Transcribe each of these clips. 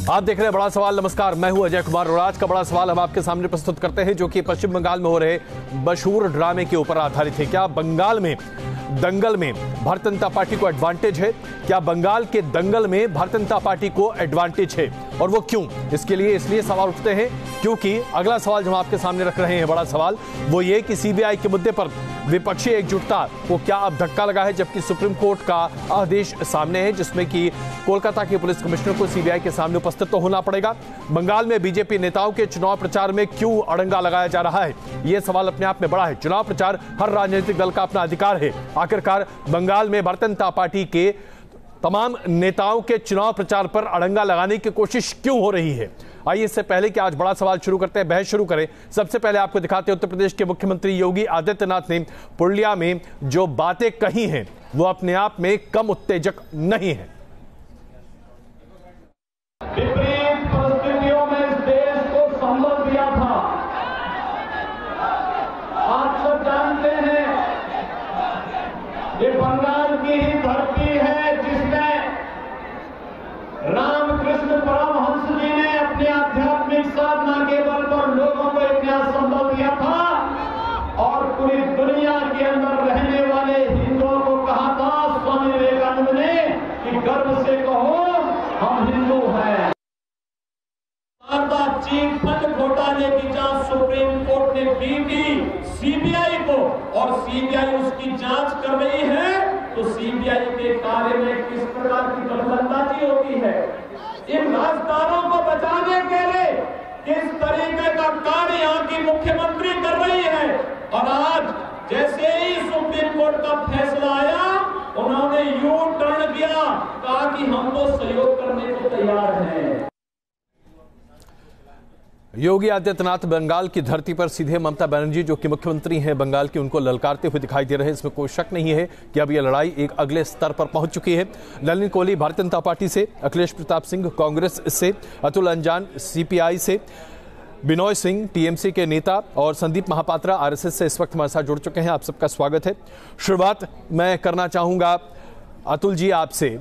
आप देख रहे हैं बड़ा सवाल। नमस्कार, मैं हूं अजय कुमार और आज का बड़ा सवाल हम आपके सामने प्रस्तुत करते हैं जो कि पश्चिम बंगाल में हो रहे मशहूर ड्रामे के ऊपर आधारित है। क्या बंगाल में दंगल में भारतीय जनता पार्टी को एडवांटेज है? क्या बंगाल के दंगल में भारतीय जनता पार्टी को एडवांटेज है और वो क्यों? इसलिए सवाल उठते हैं क्योंकि अगला सवाल जो हम आपके सामने रख रहे हैं, बड़ा सवाल वो ये कि सीबीआई के मुद्दे पर विपक्षी एकजुटता को क्या अब धक्का लगा है, जबकि सुप्रीम कोर्ट का आदेश सामने है जिसमें कि कोलकाता के पुलिस कमिश्नर को सीबीआई के सामने उपस्थित तो होना पड़ेगा। बंगाल में बीजेपी नेताओं के चुनाव प्रचार में क्यों अड़ंगा लगाया जा रहा है, यह सवाल अपने आप में बड़ा है। चुनाव प्रचार हर राजनीतिक दल का अपना अधिकार है। आखिरकार बंगाल में भारतीय जनता पार्टी के तमाम नेताओं के चुनाव प्रचार पर अड़ंगा लगाने की कोशिश क्यों हो रही है? आइए इससे पहले कि आज बड़ा सवाल शुरू करते हैं, बहस शुरू करें, सबसे पहले आपको दिखाते हैं उत्तर प्रदेश के मुख्यमंत्री योगी आदित्यनाथ ने पुरुलिया में जो बातें कही हैं वो अपने आप में कम उत्तेजक नहीं है। विपरीत परिस्थितियों में इस देश को संबल दिया था। आप सब जानते हैं ये बंगाल की ही धरती है जिसमें रामकृष्ण परमहंस जी ने अपने आध्यात्मिक साधना के बल पर लोगों को एक नया संबल दिया था और पूरी दुनिया के अंदर रहने वाले हिंदुओं को कहा था स्वामी विवेकानंद ने कि गर्व से कहो हम हिंदू हैं। शारदा चिट फंड घोटाले की जांच सुप्रीम कोर्ट ने दी थी सीबीआई को और सीबीआई उसकी जांच कर रही है, तो सीबीआई के कार्य में किस प्रकार की दखलंदाजी होती है? इन राजदारों को बचाने के लिए किस तरीके का कार्य यहाँ की मुख्यमंत्री कर रही है। और आज जैसे ही सुप्रीम कोर्ट का फैसला आया उन्होंने यू टर्न किया, कहा कि हम तो सहयोग करने को तैयार हैं। योगी आदित्यनाथ बंगाल की धरती पर सीधे ममता बनर्जी जो कि मुख्यमंत्री हैं बंगाल की, उनको ललकारते हुए दिखाई दे रहे हैं। इसमें कोई शक नहीं है कि अब यह लड़ाई एक अगले स्तर पर पहुंच चुकी है। नलिन कोहली भारतीय जनता पार्टी से, अखिलेश प्रताप सिंह कांग्रेस से, अतुल अंजान सीपीआई से, बिनोय सिंह टीएमसी के नेता और संदीप महापात्रा आरएसएस से इस वक्त हमारे साथ जुड़ चुके हैं। आप सबका स्वागत है। शुरुआत मैं करना चाहूंगा अतुल जी आपसे।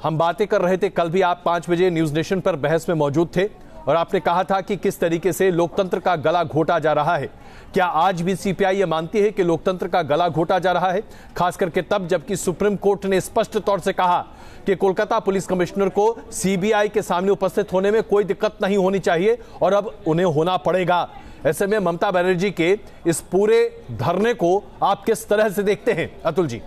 हम बातें कर रहे थे, कल भी आप 5 बजे न्यूज नेशन पर बहस में मौजूद थे और आपने कहा था कि किस तरीके से लोकतंत्र का गला घोटा जा रहा है। क्या आज भी सीपीआई ये मानती है कि लोकतंत्र का गला घोटा जा रहा है, खास करके तब जबकि सुप्रीम कोर्ट ने स्पष्ट तौर से कहा कि कोलकाता पुलिस कमिश्नर को सीबीआई के सामने उपस्थित होने में कोई दिक्कत नहीं होनी चाहिए और अब उन्हें होना पड़ेगा? ऐसे में ममता बनर्जी के इस पूरे धरने को आप किस तरह से देखते हैं अतुल जी?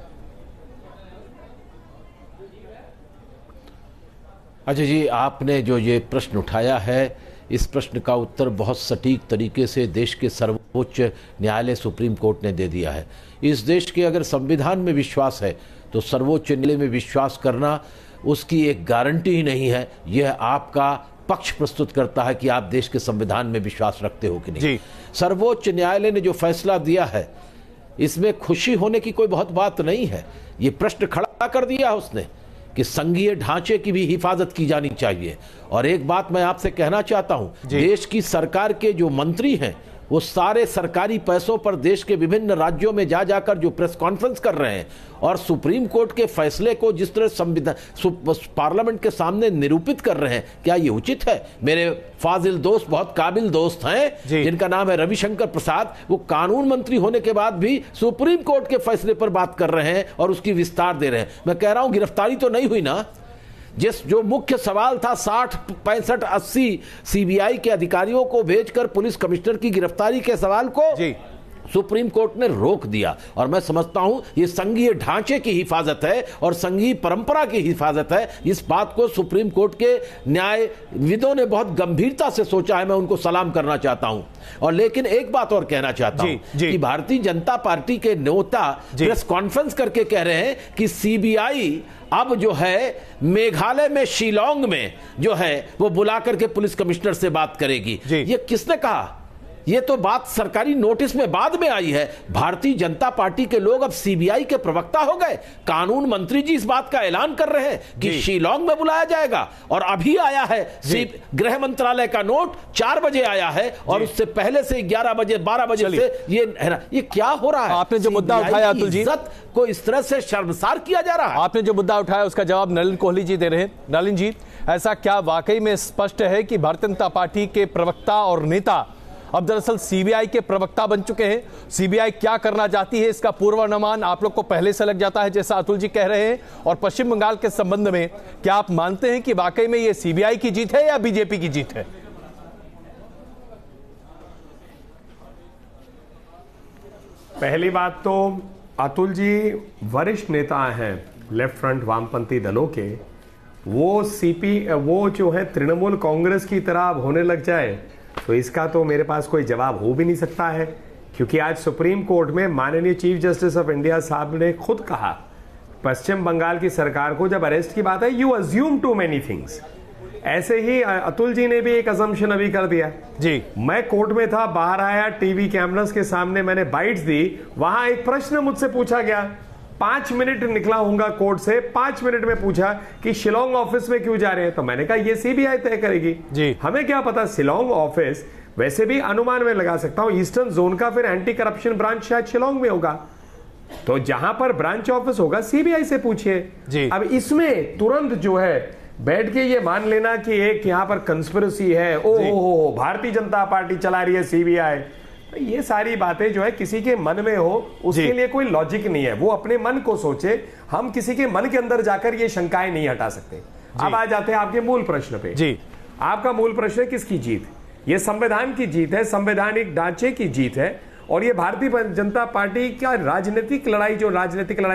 अजय जी, आपने जो ये प्रश्न उठाया है, इस प्रश्न का उत्तर बहुत सटीक तरीके से देश के सर्वोच्च न्यायालय सुप्रीम कोर्ट ने दे दिया है। इस देश के अगर संविधान में विश्वास है तो सर्वोच्च न्यायालय में विश्वास करना उसकी एक गारंटी ही नहीं है। यह आपका पक्ष प्रस्तुत करता है कि आप देश के संविधान में विश्वास रखते हो कि नहीं। सर्वोच्च न्यायालय ने जो फैसला दिया है इसमें खुशी होने की कोई बहुत बात नहीं है। ये प्रश्न खड़ा कर दिया है उसने कि संघीय ढांचे की भी हिफाजत की जानी चाहिए। और एक बात मैं आपसे कहना चाहता हूं, देश की सरकार के जो मंत्री हैं वो सारे सरकारी पैसों पर देश के विभिन्न राज्यों में जा जाकर जो प्रेस कॉन्फ्रेंस कर रहे हैं और सुप्रीम कोर्ट के फैसले को जिस तरह संविधान पार्लियामेंट के सामने निरूपित कर रहे हैं, क्या ये उचित है? मेरे फाजिल दोस्त, बहुत काबिल दोस्त हैं जिनका नाम है रविशंकर प्रसाद, वो कानून मंत्री होने के बाद भी सुप्रीम कोर्ट के फैसले पर बात कर रहे हैं और उसकी विस्तार दे रहे हैं। मैं कह रहा हूं गिरफ्तारी तो नहीं हुई ना? जो मुख्य सवाल था 60, 65, 80 सीबीआई के अधिकारियों को भेजकर पुलिस कमिश्नर की गिरफ्तारी के सवाल को सुप्रीम कोर्ट ने रोक दिया। और मैं समझता हूं ये संघीय ढांचे की हिफाजत है और संघीय परंपरा की हिफाजत है। इस बात को सुप्रीम कोर्ट के न्यायविदों ने बहुत गंभीरता से सोचा है, मैं उनको सलाम करना चाहता हूं। और लेकिन एक बात और कहना चाहता हूं कि भारतीय जनता पार्टी के नेता प्रेस कॉन्फ्रेंस करके कह रहे हैं कि सीबीआई अब जो है मेघालय में शिलोंग में जो है वो बुला करके पुलिस कमिश्नर से बात करेगी। ये किसने कहा? ये तो बात सरकारी नोटिस में बाद में आई है। भारतीय जनता पार्टी के लोग अब सीबीआई के प्रवक्ता हो गए। कानून मंत्री जी इस बात का ऐलान कर रहे हैं कि शिलांग में बुलाया जाएगा, और अभी आया है गृह मंत्रालय का नोट 4 बजे आया है, और उससे पहले से 11 बजे 12 बजे से ये क्या हो रहा है? आपने जो मुद्दा उठाया अतुल जी, इज्जत को इस तरह से शर्मसार किया जा रहा है। आपने जो मुद्दा उठाया उसका जवाब नलिन कोहली जी दे रहे हैं। नलिन जी, ऐसा क्या वाकई में स्पष्ट है कि भारतीय जनता पार्टी के प्रवक्ता और नेता अब दरअसल सीबीआई के प्रवक्ता बन चुके हैं? सीबीआई क्या करना चाहती है इसका पूर्वानुमान आप लोग को पहले से लग जाता है, जैसा अतुल जी कह रहे हैं? और पश्चिम बंगाल के संबंध में क्या आप मानते हैं कि वाकई में यह सीबीआई की जीत है या बीजेपी की जीत है? पहली बात तो अतुल जी वरिष्ठ नेता हैं लेफ्ट फ्रंट वामपंथी दलों के, वो जो है तृणमूल कांग्रेस की तरह अब होने लग जाए तो इसका तो मेरे पास कोई जवाब हो भी नहीं सकता है। क्योंकि आज सुप्रीम कोर्ट में माननीय चीफ जस्टिस ऑफ इंडिया साहब ने खुद कहा, पश्चिम बंगाल की सरकार को जब अरेस्ट की बात है, you assume too many things. ऐसे ही अतुल जी ने भी एक अजम्पशन अभी कर दिया जी। मैं कोर्ट में था, बाहर आया, टीवी कैमरास के सामने मैंने बाइट्स दी, वहां एक प्रश्न मुझसे पूछा गया, 5 मिनट निकला होऊंगा कोर्ट से, 5 मिनट में पूछा कि शिलोंग ऑफिस में क्यों जा रहे हैं? तो मैंने कहा ये सीबीआई तय करेगी जी, हमें क्या पता। शिलोंग ऑफिस वैसे भी अनुमान में लगा सकता हूं, ईस्टर्न जोन का फिर एंटी करप्शन ब्रांच शायद शिलोंग में होगा, तो जहां पर ब्रांच ऑफिस होगा सीबीआई से पूछिए। अब इसमें तुरंत जो है बैठ के ये मान लेना कि एक यहां पर कंस्पिरेसी है, ओ भारतीय जनता पार्टी चला रही है सीबीआई, ये सारी बातें जो है किसी के मन में हो उसके लिए कोई लॉजिक नहीं है। वो अपने मन को सोचे, हम किसी के मन के अंदर जाकर ये शंकाएं नहीं हटा सकते। अब आ जाते हैं आपके मूल प्रश्न पे जी। आपका मूल प्रश्न है किसकी जीत? ये संविधान की जीत है, संवैधानिक ढांचे की जीत है, और ये भारतीय जनता पार्टी का राजनीतिक लड़ाई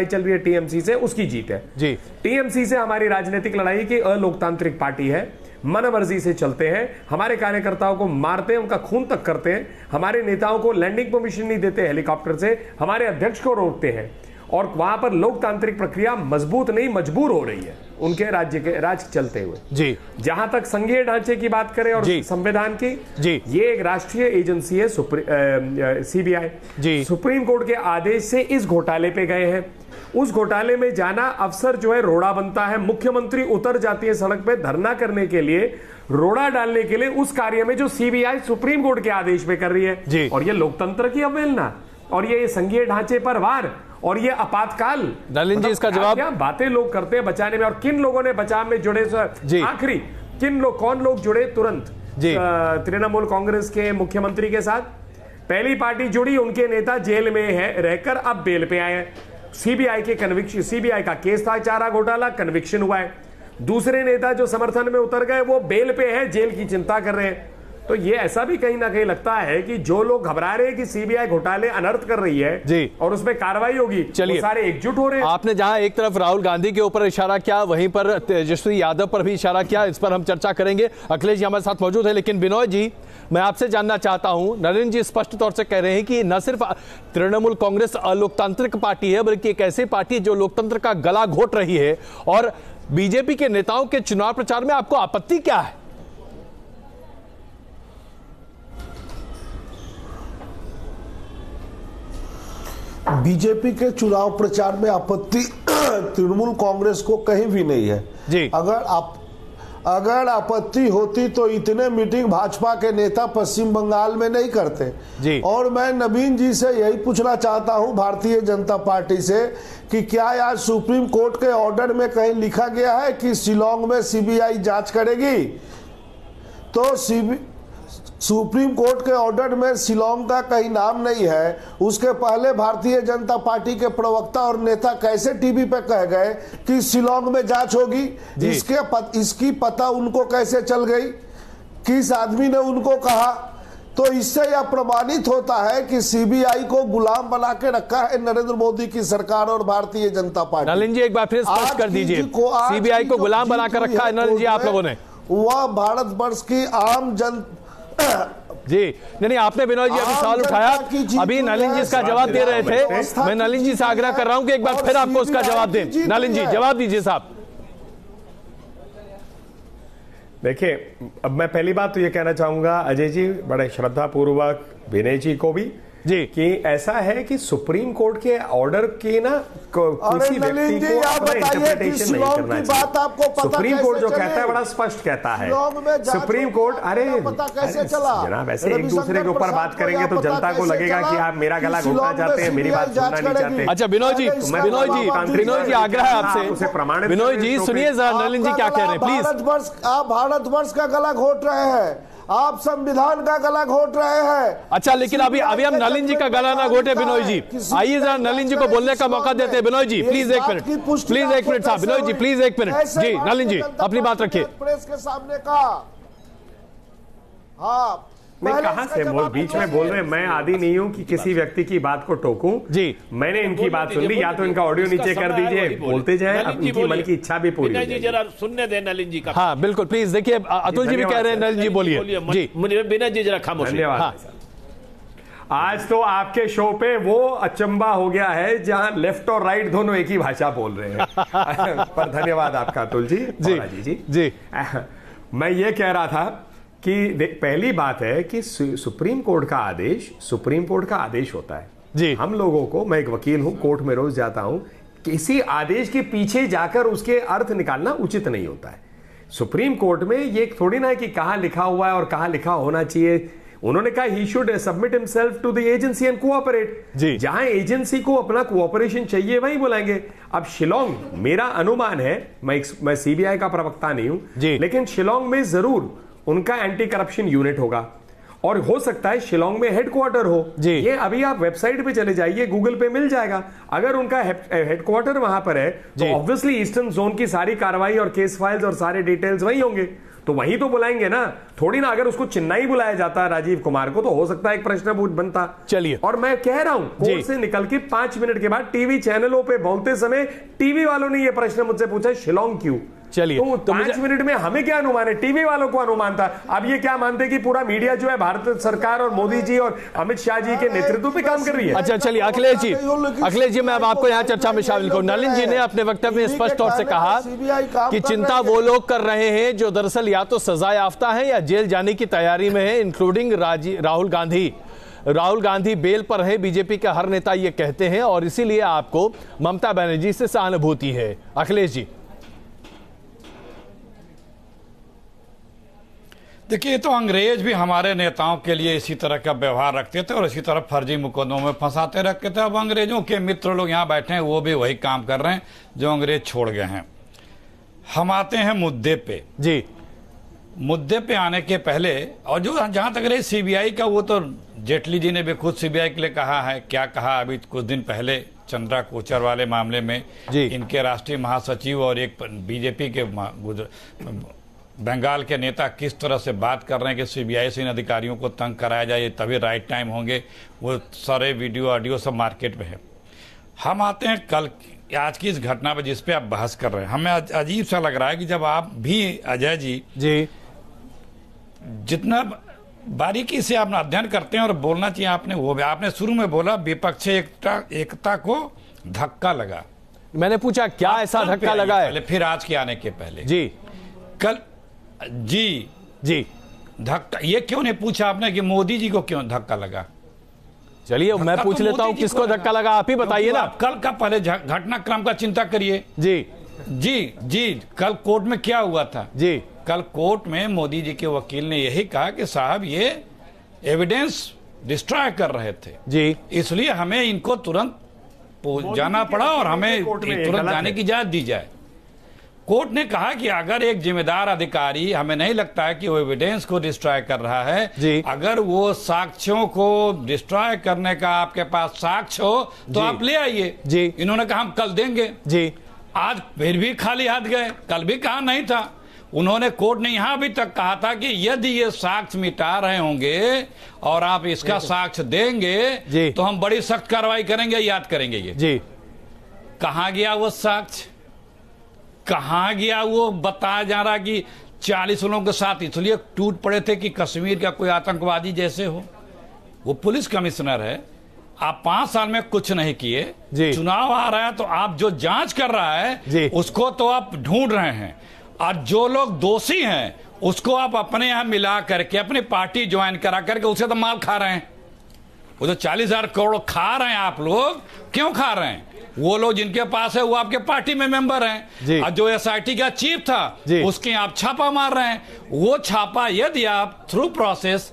चल रही है टीएमसी से, उसकी जीत है जी। टीएमसी से हमारी राजनीतिक लड़ाई की अलोकतांत्रिक पार्टी है, मनमर्जी से चलते हैं, हमारे कार्यकर्ताओं को मारते हैं, उनका खून तक करते हैं, हमारे नेताओं को लैंडिंग परमिशन नहीं देते हेलीकॉप्टर से, हमारे अध्यक्ष को रोकते हैं, और वहां पर लोकतांत्रिक प्रक्रिया मजबूत नहीं मजबूर हो रही है उनके राज चलते हुए जी। जहां तक संघीय ढांचे की बात करें और संविधान की जी, ये एक राष्ट्रीय एजेंसी है सीबीआई जी। सुप्रीम कोर्ट के आदेश से इस घोटाले पे गए हैं, उस घोटाले में जाना अफसर जो है रोड़ा बनता है, मुख्यमंत्री उतर जाती है सड़क पे धरना करने के लिए, रोड़ा डालने के लिए उस कार्य में जो सीबीआई सुप्रीम कोर्ट के आदेश पे कर रही है जी। और ये लोकतंत्र की अवहेलना, और ये संघीय ढांचे पर वार, और ये आपातकाल। नलिन जी इसका जवाब क्या बातें लोग करते हैं बचाने में, और किन लोगों ने बचाव में जुड़े? आखिरी कौन लोग जुड़े तुरंत तृणमूल कांग्रेस के मुख्यमंत्री के साथ? पहली पार्टी जुड़ी, उनके नेता जेल में है रहकर अब बेल पे आए हैं। सीबीआई के कन्विक्शन, सीबीआई का केस था चारा घोटाला, कन्विक्शन हुआ है। दूसरे नेता जो समर्थन में उतर गए वो बेल पे है, जेल की चिंता कर रहे हैं। तो ये ऐसा भी कहीं ना कहीं लगता है कि जो लोग घबरा रहे हैं कि सीबीआई घोटाले अनर्थ कर रही है जी, और उसमें कार्रवाई होगी, चलिए सारे एकजुट हो रहे हैं। आपने जहां एक तरफ राहुल गांधी के ऊपर इशारा किया, वहीं पर तेजस्वी यादव पर भी इशारा किया, इस पर हम चर्चा करेंगे। अखिलेश जी हमारे साथ मौजूद है, लेकिन विनोद जी मैं आपसे जानना चाहता हूं, नलिन जी स्पष्ट तौर से कह रहे हैं कि न सिर्फ तृणमूल कांग्रेस अलोकतांत्रिक पार्टी है, बल्कि एक ऐसी पार्टी जो लोकतंत्र का गला घोट रही है, और बीजेपी के नेताओं के चुनाव प्रचार में आपको आपत्ति क्या है? बीजेपी के चुनाव प्रचार में आपत्ति तृणमूल कांग्रेस को कहीं भी नहीं है जी। अगर आपत्ति होती तो इतने मीटिंग भाजपा के नेता पश्चिम बंगाल में नहीं करते जी। और मैं नवीन जी से यही पूछना चाहता हूं, भारतीय जनता पार्टी से, कि क्या आज सुप्रीम कोर्ट के ऑर्डर में कहीं लिखा गया है कि शिलोंग में सीबीआई जांच करेगी? तो सुप्रीम कोर्ट के ऑर्डर में शिलोंग का कहीं नाम नहीं है। उसके पहले भारतीय जनता पार्टी के प्रवक्ता और नेता कैसे टीवी पे कह गए कि शिलोंग में जांच होगी? इसकी पता उनको कैसे चल गई? किस आदमी ने उनको कहा? तो इससे यह प्रमाणित होता है कि सीबीआई को गुलाम बना के रखा है नरेंद्र मोदी की सरकार और भारतीय जनता पार्टी। नलिन जी एक बार फिर स्पष्ट कर दीजिए, सीबीआई को गुलाम बना कर रखा है नलिन जी आप लोगों ने? वह भारत वर्ष की आम जन जी नहीं, आपने विनोद जी अभी सवाल उठाया, अभी नलिन जी इसका जवाब दे रहे थे। मैं नलिन जी से आग्रह कर रहा हूं कि एक बार फिर आपको उसका जवाब दें। नलिन जी जवाब दीजिए साहब। देखिए, अब मैं पहली बात तो ये कहना चाहूंगा अजय जी, बड़े श्रद्धापूर्वक विनय जी को भी जी, कि ऐसा है कि सुप्रीम कोर्ट के ऑर्डर की ना किसी व्यक्ति को अपना इंटरप्रिटेशन नहीं करना चाहिए। सुप्रीम कोर्ट जो कहता है बड़ा स्पष्ट कहता है। सुप्रीम कोर्ट, अरे जनाब, ऐसे एक दूसरे के ऊपर बात करेंगे तो जनता को लगेगा कि आप मेरा गला घोटना चाहते हैं, मेरी बात सुनना नहीं चाहते। अच्छा विनोद जी आग्रह है आपसे, विनोद जी सुनिए जरा नलिन जी क्या कह रहे हैं प्लीज। आप भारतवर्ष का गला घोट रहे हैं, आप संविधान का गला घोट रहे हैं। अच्छा, लेकिन अभी हम नलिन जी का गला ना घोटे। विनोद जी आइए जरा नलिन जी को बोलने का मौका देते हैं। विनोद जी प्लीज एक मिनट, प्लीज एक मिनट साहब, विनोद जी प्लीज एक मिनट जी, नलिन जी अपनी बात रखिए। प्रेस के सामने का हाँ मैं कहां से बीच में बोल रहे हैं। मैं आदी नहीं हूं कि किसी व्यक्ति की बात को टोकूं जी। मैंने इनकी बात सुन ली, या तो इनका ऑडियो नीचे कर दीजिए, बोलते जाए, इनकी मन की इच्छा भी पूरी हो जाएगी। जरा सुनने दें नलिन जी का। हाँ बिल्कुल प्लीज। देखिए अतुल जी भी कह रहे हैं, नलिन जी बोलिए जी। विनय जी जरा खामोश। धन्यवाद। आज तो आपके शो पे वो अचंबा हो गया है जहां लेफ्ट और राइट दोनों एक ही भाषा बोल रहे हैं। पर धन्यवाद आपका अतुल जी जी। मैं ये कह रहा था कि पहली बात है कि सुप्रीम कोर्ट का आदेश होता है जी। हम लोगों को, मैं एक वकील हूं, कोर्ट में रोज जाता हूं, किसी आदेश के पीछे जाकर उसके अर्थ निकालना उचित नहीं होता है। सुप्रीम कोर्ट में ये थोड़ी ना है कि कहां लिखा हुआ है और कहां लिखा होना चाहिए। उन्होंने कहा he should submit himself to the agency and cooperate. जहां एजेंसी को अपना कोऑपरेशन चाहिए वहीं बुलाएंगे। अब शिलोंग, मेरा अनुमान है, मैं सीबीआई का प्रवक्ता नहीं हूं, लेकिन शिलोंग में जरूर उनका एंटी करप्शन यूनिट होगा और हो सकता है शिलोंग में हेडक्वार्टर हो जी। ये अभी आप वेबसाइट पे चले जाइए, गूगल पे मिल जाएगा। अगर उनका हेडक्वार्टर वहां पर है तो ऑब्वियसली ईस्टर्न जोन की सारी कार्रवाई और केस फाइल्स और सारे डिटेल्स वही होंगे, तो वहीं तो बुलाएंगे ना, थोड़ी ना। अगर उसको चेन्नई बुलाया जाता राजीव कुमार को, तो हो सकता है एक प्रश्न बनता। चलिए, और मैं कह रहा हूं कोर्ट से निकल के 5 मिनट के बाद टीवी चैनलों पे बोलते समय टीवी वालों ने यह प्रश्न मुझसे पूछा, शिलोंग क्यों? चलिए, तो 5 मिनट में हमें क्या अनुमान है, टीवी वालों को अनुमान था। अब ये क्या मानते कि पूरा मीडिया जो है भारत सरकार और मोदी जी और अमित शाह जी के नेतृत्व पे काम कर रही है? अच्छा चलिए, अखिलेश जी मैं अब आपको यहाँ चर्चा में शामिल करूं। नलिन जी ने अपने वक्तव्य में स्पष्ट तौर से कहा कि चिंता वो लोग कर रहे हैं जो दरअसल या तो सजा याफ्ता है या जेल जाने की तैयारी में है, इंक्लूडिंग राहुल गांधी बेल पर है। बीजेपी के हर नेता ये कहते हैं और इसीलिए आपको ममता बनर्जी से सहानुभूति है। अखिलेश जी देखिए, तो अंग्रेज भी हमारे नेताओं के लिए इसी तरह का व्यवहार रखते थे और इसी तरह फर्जी मुकदमों में फंसाते रखते थे। अब अंग्रेजों के मित्र लोग यहाँ बैठे हैं, वो भी वही काम कर रहे हैं जो अंग्रेज छोड़ गए हैं। हम आते हैं मुद्दे पे जी। मुद्दे पे आने के पहले, और जो जहां तक रही सीबीआई का, वो तो जेटली जी ने भी खुद सीबीआई के लिए कहा है। क्या कहा अभी कुछ दिन पहले चंद्रा कोचर वाले मामले में इनके राष्ट्रीय महासचिव और एक बीजेपी के बंगाल के नेता किस तरह से बात कर रहे हैं कि सीबीआई से इन अधिकारियों को तंग कराया जाए, तभी राइट टाइम होंगे। वो सारे वीडियो ऑडियो सब मार्केट में है। हम आते हैं कल आज की इस घटना पर जिस पे आप बहस कर रहे हैं। हमें अजीब सा लग रहा है कि जब आप भी अजय जी जितना बारीकी से आप अध्ययन करते हैं और बोलना चाहिए आपने, वो भी आपने शुरू में बोला विपक्षी एकता को धक्का लगा। मैंने पूछा क्या ऐसा धक्का लगा है? फिर आज के आने के पहले जी कल जी धक्का ये क्यों नहीं पूछा आपने कि मोदी जी को क्यों धक्का लगा? चलिए मैं पूछ लेता हूं किसको धक्का लगा, आप ही बताइए ना। कल का पहले घटनाक्रम का चिंता करिए। जी कल कोर्ट में क्या हुआ था? जी कल कोर्ट में मोदी जी के वकील ने यही कहा कि साहब ये एविडेंस डिस्ट्रॉय कर रहे थे जी, इसलिए हमें इनको तुरंत जाना पड़ा और हमें तुरंत जाने की इजाजत दी जाए। कोर्ट ने कहा कि अगर एक जिम्मेदार अधिकारी, हमें नहीं लगता है कि वो एविडेंस को डिस्ट्रॉय कर रहा है, अगर वो साक्ष्यों को डिस्ट्रॉय करने का आपके पास साक्ष्य हो तो आप ले आइए जी। इन्होंने कहा हम कल देंगे जी। आज फिर भी खाली हाथ गए, कल भी कहा नहीं था। उन्होंने, कोर्ट ने यहां भी तक कहा था कि यदि ये साक्ष्य मिटा रहे होंगे और आप इसका साक्ष्य देंगे तो हम बड़ी सख्त कार्रवाई करेंगे, याद करेंगे ये जी। कहां गया वो साक्ष्य? कहां गया वो? बताया जा रहा कि 40 लोगों के साथ इसलिए टूट पड़े थे कि कश्मीर का कोई आतंकवादी जैसे हो। वो पुलिस कमिश्नर है, आप 5 साल में कुछ नहीं किए, चुनाव आ रहा है तो आप जो जांच कर रहा है उसको तो आप ढूंढ रहे हैं, और जो लोग दोषी हैं उसको आप अपने यहां मिला करके अपनी पार्टी ज्वाइन करा करके उसे तो माल खा रहे हैं। वो तो 40,000 करोड़ खा रहे हैं। आप लोग क्यों खा रहे हैं? वो लोग जिनके पास है वो आपके पार्टी में मेंबर हैं। और जो एसआईटी का चीफ था उसके आप छापा मार रहे हैं। वो छापा यदि आप थ्रू प्रोसेस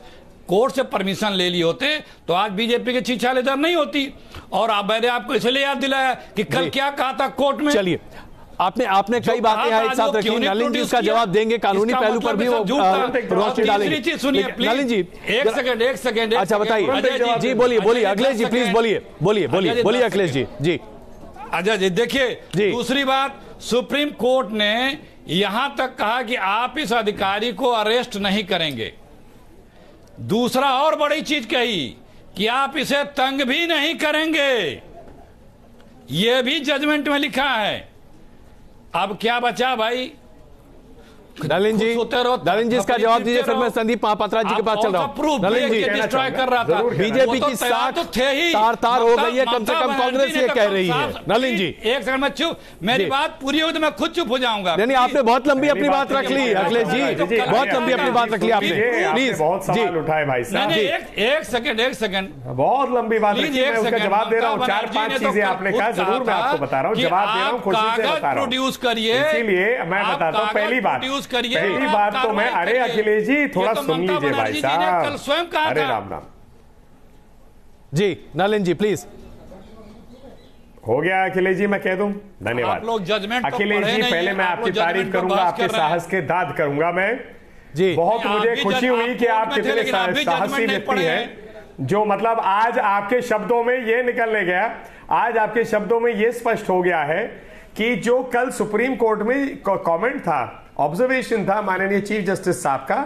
कोर्ट से परमिशन ले लिए होते तो आज बीजेपी के छीछालेदार नहीं होती। और आप मैंने आपको इसलिए याद दिलाया कि कल क्या कहा था कोर्ट में। चलिए, आपने कई बातें एक साथ रखी। नलिन जी इसका जवाब देंगे, कानूनी पहलू पर भी वो रोशनी डालेंगे। नलिन जी एक सेकंड। अच्छा बताइए जी, बोलिए अखिलेश जी, प्लीज बोलिए अखिलेश जी। अजय जी देखिए, दूसरी बात, सुप्रीम कोर्ट ने यहां तक कहा कि आप इस अधिकारी को अरेस्ट नहीं करेंगे। दूसरा और बड़ी चीज कही कि आप इसे तंग भी नहीं करेंगे। यह भी जजमेंट में लिखा है। अब क्या बचा भाई? नलिन जी इसका जवाब दीजिए, फिर मैं संदीप महापात्रा जी के पास चल रहा हूँ। नलिन जी डिस्ट्रॉय कर रहा था, बीजेपी की साख तार हो गई है, कम से कम कांग्रेस ये कह रही है। नलिन जी एक सेकंड में चुप, मेरी बात पूरी हो तो मैं खुद चुप हो जाऊंगा। नहीं, आपने बहुत लंबी अपनी बात रख ली अखिलेश जी, बहुत लंबी अपनी बात रख ली आपने। प्लीज बहुत सवाल उठाए भाई साहब। एक सेकंड, बहुत लंबी बात रखी, मैं उसका जवाब दे रहा हूँ। 4-5 चीजें आपने कहा, जरूर मैं आपको बता रहा हूँ, जवाब दे रहा हूँ, खुशी से बता रहा हूँ। प्रोड्यूस करिए, इसीलिए मैं बताता हूँ। पहली बात तो मैं, अरे अखिलेश जी थोड़ा सुन लीजिए भाई साहब, कल स्वयं कहा अरे राम जी। नलिन जी प्लीज। हो गया अखिलेश जी, मैं कह दूं धन्यवाद। आप लोग जजमेंट अखिलेश जी पहले मैं आपकी तारीफ करूंगा, आपके साहस के दाद करूंगा मैं जी। बहुत मुझे खुशी हुई कि आप कितने साहसी व्यक्ति हैं, जो मतलब आज आपके शब्दों में ये निकलने गया, आज आपके शब्दों में ये स्पष्ट हो गया है कि जो कल सुप्रीम कोर्ट में कमेंट था, ऑब्जर्वेशन था माननीय चीफ जस्टिस साहब का,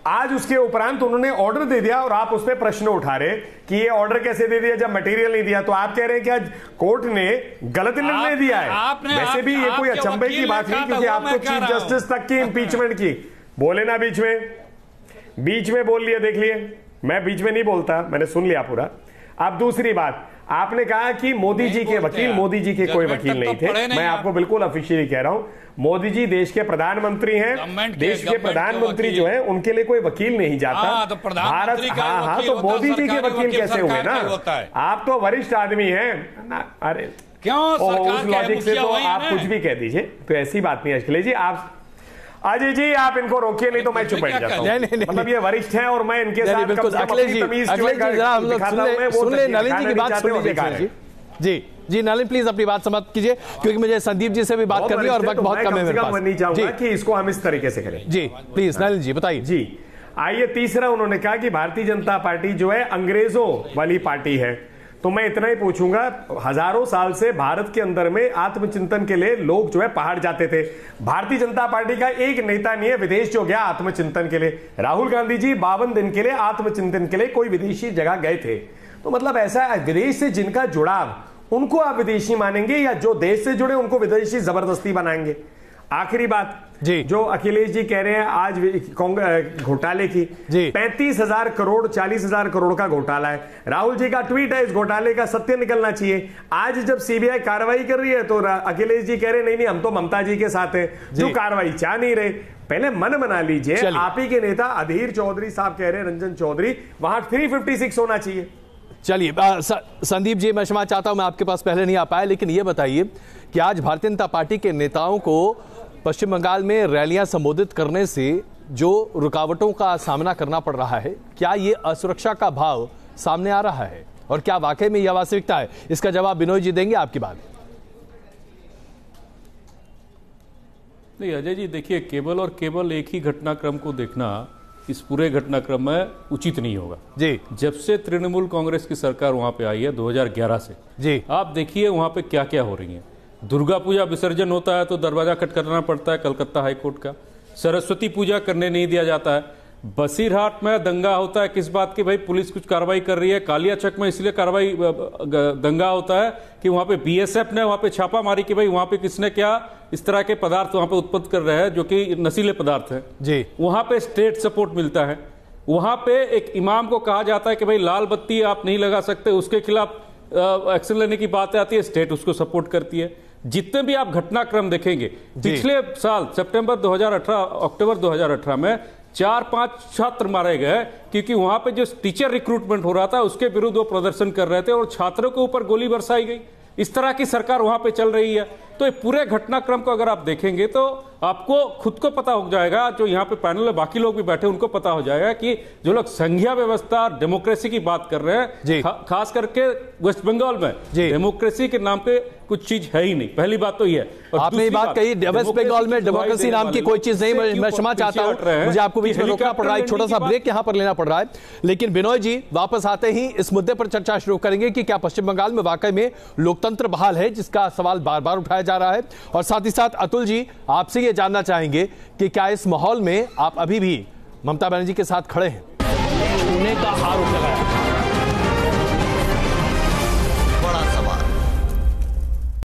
आज उसके उपरांत उन्होंने ऑर्डर दे दिया और आप उस पर प्रश्न उठा रहे कि ये ऑर्डर कैसे दे दिया जब मटेरियल नहीं दिया। तो आप कह रहे हैं कि आज कोर्ट ने गलत निर्णय दिया है। वैसे भी ये कोई अचंभे की बात नहीं, क्योंकि आप तो चीफ जस्टिस तक की इंपीचमेंट की बोले ना, बीच में बोल लिया, देख लिए, मैं बीच में नहीं बोलता, मैंने सुन लिया पूरा। अब दूसरी बात, आपने कहा कि मोदी जी के वकील, मोदी जी के कोई वकील नहीं थे। मैं आपको बिल्कुल ऑफिशियली कह रहा हूं, मोदी जी देश के प्रधानमंत्री हैं। देश के प्रधानमंत्री जो है उनके लिए कोई वकील नहीं जाता। भारत, हाँ, तो मोदी जी के वकील कैसे हुए ना? आप तो वरिष्ठ आदमी हैं। अरे क्यों उस लॉजिक से तो आप कुछ भी कह दीजिए, तो ऐसी बात नहीं अखिलेश जी। आप अजय जी आप इनको रोकिए, नहीं तो मैं चुप बैठ जाता हूं। मतलब ये वरिष्ठ हैं और मैं इनके साथ बिल्कुल अखिलेश जी सुन ले नलिन जी की बात सुन लीजिए जी। नलिन प्लीज अपनी बात समाप्त कीजिए, क्योंकि मुझे संदीप जी से भी बात करनी है और वक्त बहुत कम है मेरे पास। नहीं चाहूंगा कि इसको हम इस तरीके से करें जी। प्लीज नलिन जी बताइए जी। आइए, तीसरा उन्होंने कहा कि भारतीय जनता पार्टी जो है अंग्रेजों वाली पार्टी है। तो मैं इतना ही पूछूंगा, हजारों साल से भारत के अंदर में आत्मचिंतन के लिए लोग जो है पहाड़ जाते थे। भारतीय जनता पार्टी का एक नेता नहीं है विदेश जो गया आत्मचिंतन के लिए। राहुल गांधी जी 52 दिन के लिए आत्मचिंतन के लिए कोई विदेशी जगह गए थे। तो मतलब ऐसा विदेश से जिनका जुड़ाव, उनको आप विदेशी मानेंगे या जो देश से जुड़े उनको विदेशी जबरदस्ती बनाएंगे? आखिरी बात जी, जो अखिलेश जी कह रहे हैं आज घोटाले की, 35,000 करोड़ 40,000 करोड़ का घोटाला है। राहुल जी का ट्वीट है, इस घोटाले का सत्य निकलना चाहिए। आज जब सीबीआई कार्रवाई कर रही है तो अखिलेश जी कह रहे नहीं हम तो ममता जी के साथ हैं, जो कार्रवाई चाह नहीं रहे। पहले मन बना लीजिए। आप ही के नेता अधीर चौधरी साहब कह रहे हैं, रंजन चौधरी, वहां 356 होना चाहिए। चलिए संदीप जी, मैं क्षमा चाहता हूं मैं आपके पास पहले नहीं आ पाया, लेकिन यह बताइए कि आज भारतीय जनता पार्टी के नेताओं को पश्चिम बंगाल में रैलियां संबोधित करने से जो रुकावटों का सामना करना पड़ रहा है, क्या ये असुरक्षा का भाव सामने आ रहा है और क्या वाकई में यह वास्तविकता है? इसका जवाब बिनोय जी देंगे, आपकी बात। नहीं अजय जी, देखिए केवल एक ही घटनाक्रम को देखना इस पूरे घटनाक्रम में उचित नहीं होगा जी। जब से तृणमूल कांग्रेस की सरकार वहां पे आई है 2011 से जी, आप देखिए वहां पे क्या क्या हो रही है। दुर्गा पूजा विसर्जन होता है तो दरवाजा खटखटाना पड़ता है कलकत्ता हाईकोर्ट का। सरस्वती पूजा करने नहीं दिया जाता है। बसीरहाट में दंगा होता है किस बात की, भाई पुलिस कुछ कार्रवाई कर रही है। कालियाचक में इसलिए कार्रवाई दंगा होता है कि वहां पे बीएसएफ ने वहां पे छापा मारी कि भाई वहां पे किसने क्या इस तरह के पदार्थ वहां पे उत्पन्न कर रहे हैं जो कि नशीले पदार्थ हैं जी। वहां पे स्टेट सपोर्ट मिलता है। वहां पे एक इमाम को कहा जाता है कि भाई लाल बत्ती आप नहीं लगा सकते, उसके खिलाफ एक्शन लेने की बात आती है, स्टेट उसको सपोर्ट करती है। जितने भी आप घटनाक्रम देखेंगे पिछले साल सितंबर 2018 अक्टूबर 2018 में 4-5 छात्र मारे गए क्योंकि वहां पे जो टीचर रिक्रूटमेंट हो रहा था उसके विरुद्ध वो प्रदर्शन कर रहे थे और छात्रों के ऊपर गोली बरसाई गई। इस तरह की सरकार वहां पे चल रही है। तो ये पूरे घटनाक्रम को अगर आप देखेंगे तो आपको खुद को पता हो जाएगा, जो यहाँ पे पैनल में बाकी लोग भी बैठे उनको पता हो जाएगा कि जो लोग संघीय व्यवस्था डेमोक्रेसी की बात कर रहे हैं, खास करके वेस्ट बंगाल में डेमोक्रेसी के नाम पे कुछ चीज है ही नहीं। पहली बात तो ये। आपने ये बात कही वेस्ट बंगाल में डेमोक्रेसी नाम की कोई चीज नहीं। मैं क्षमा चाहता हूं, मुझे आपको बीच में रोकना पड़ रहा है, छोटा सा ब्रेक यहां पर लेना पड़ रहा है। लेकिन बिनोय जी वापस आते ही इस मुद्दे पर चर्चा शुरू करेंगे कि क्या पश्चिम बंगाल में वाकई में लोकतंत्र बहाल है, जिसका सवाल बार बार उठाया जा रहा है। और साथ ही साथ अतुल जी आपसे ये जानना चाहेंगे कि क्या इस माहौल में आप अभी भी ममता बनर्जी के साथ खड़े हैं? पुणे का आरोप लगाया